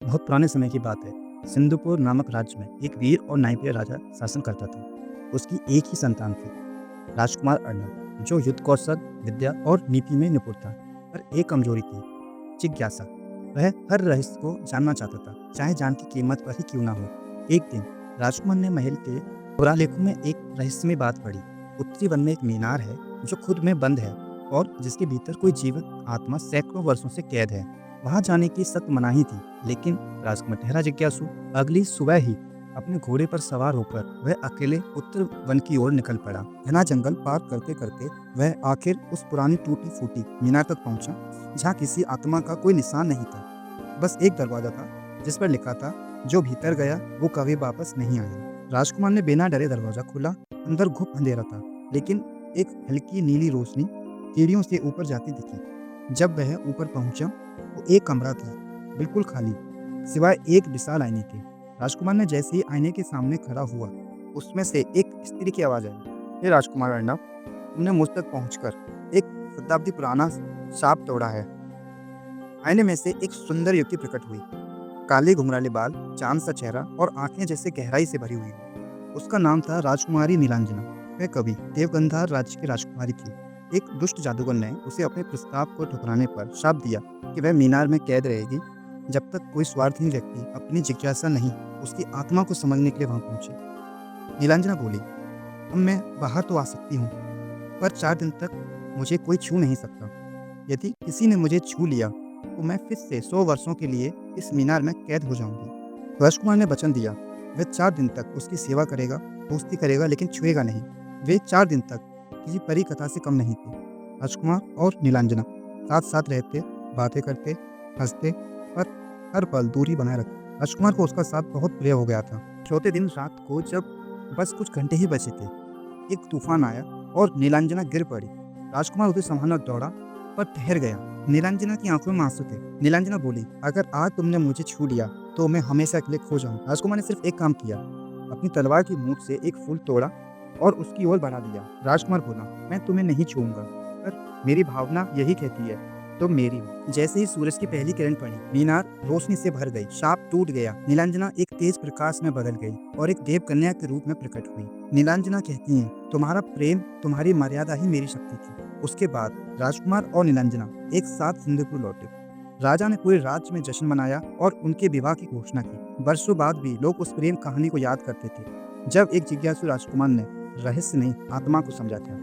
बहुत पुराने समय की बात है। सिंधुपुर नामक राज्य में एक वीर और न्यायप्रिय राजा शासन करता था। उसकी एक ही संतान थी, राजकुमार अर्नब, जो युद्ध कौशल, विद्या और नीति में निपुण था। पर एक कमजोरी थी, जिज्ञासा। वह हर रहस्य को जानना चाहता था, चाहे जान की कीमत पर ही क्यों ना हो। एक दिन राजकुमार ने महल के पुरालेखों में एक रहस्यमय बात पढ़ी। उत्तरी वन में एक मीनार है, जो खुद में बंद है और जिसके भीतर कोई जीवित आत्मा सैकड़ों वर्षों से कैद है। वहां जाने की सख्त मनाही थी, लेकिन राजकुमार ठहरा जिज्ञासु। अगली सुबह ही अपने घोड़े पर सवार होकर वह अकेले उत्तर वन की ओर निकल पड़ा। घना जंगल पार करते करते वह आखिर उस पुरानी टूटी फूटी मीनार तक पहुंचा, जहाँ किसी आत्मा का कोई निशान नहीं था। बस एक दरवाजा था, जिस पर लिखा था, जो भीतर गया वो कभी वापस नहीं आया। राजकुमार ने बिना डरे दरवाजा खोला। अंदर घुप अंधेरा था, लेकिन एक हल्की नीली रोशनी सीढ़ियों से ऊपर जाती दिखी। जब वह ऊपर पहुंचा तो एक कमरा था, बिल्कुल खाली, सिवाय एक विशाल आईने के। राजकुमार ने जैसे ही आईने के सामने खड़ा हुआ, उसमें से एक स्त्री की आवाज आई। हे राजकुमार अर्नब, तुमने मुझ तक पहुंचकर एक शताब्दी पुराना शाप तोड़ा है। आईने में से एक सुंदर युवती प्रकट हुई, काले घुंघराले बाल, चांद सा चेहरा और आंखें जैसे गहराई से भरी हुई। उसका नाम था राजकुमारी नीलांजना। वह कभी देवगंधार राज्य की राजकुमारी थी। एक दुष्ट जादूगर ने उसे अपने प्रस्ताव को ठुकराने पर श्राप दिया कि वह मीनार में कैद रहेगी, जब तक कोई स्वार्थहीन व्यक्ति अपनी जिज्ञासा नहीं, उसकी आत्मा को समझने के लिए वहां पहुंचे। नीलांजना बोली, अब मैं बाहर तो आ सकती हूँ, पर 4 दिन तक मुझे कोई छू नहीं सकता। यदि किसी ने मुझे छू लिया तो मैं फिर से 100 वर्षों के लिए इस मीनार में कैद हो जाऊंगी। राजकुमार ने वचन दिया, वह 4 दिन तक उसकी सेवा करेगा, दोस्ती करेगा, लेकिन छुएगा नहीं। वे 4 दिन तक किसी परी कथा से कम नहीं थे। राजकुमार और नीलांजना साथ साथ रहते, बातें करते, हंसते, पर हर पल दूरी बनाए रखते। राजकुमार को उसका साथ बहुत प्रिय हो गया था। चौथे दिन रात को, जब बस कुछ घंटे ही बचे थे, एक तूफान आया और नीलांजना गिर पड़ी। राजकुमार उसे संभालना दौड़ा, पर ठहर गया। नीलांजना की आंखों में आंसू थे। नीलांजना बोली, अगर आज तुमने मुझे छू लिया तो मैं हमेशा के लिए खो जाऊं। राजकुमार ने सिर्फ एक काम किया, अपनी तलवार की नोक से एक फूल तोड़ा और उसकी ओर बढ़ा दिया। राजकुमार बोला, मैं तुम्हें नहीं छूऊंगा, पर मेरी भावना यही कहती है, तुम मेरी हो। जैसे ही सूरज की पहली किरण पड़ी, मीनार रोशनी से भर गई, शाप टूट गया। नीलांजना एक तेज प्रकाश में बदल गई और एक देव कन्या के रूप में प्रकट हुई। नीलांजना कहती है, तुम्हारा प्रेम, तुम्हारी मर्यादा ही मेरी शक्ति थी। उसके बाद राजकुमार और नीलांजना एक साथ सिंदूरपुर लौटे। राजा ने पूरे राज्य में जश्न मनाया और उनके विवाह की घोषणा की। वर्षों बाद भी लोग उस प्रेम कहानी को याद करते थे, जब एक जिज्ञासु राजकुमार ने रहस्य नहीं, आत्मा को समझा था।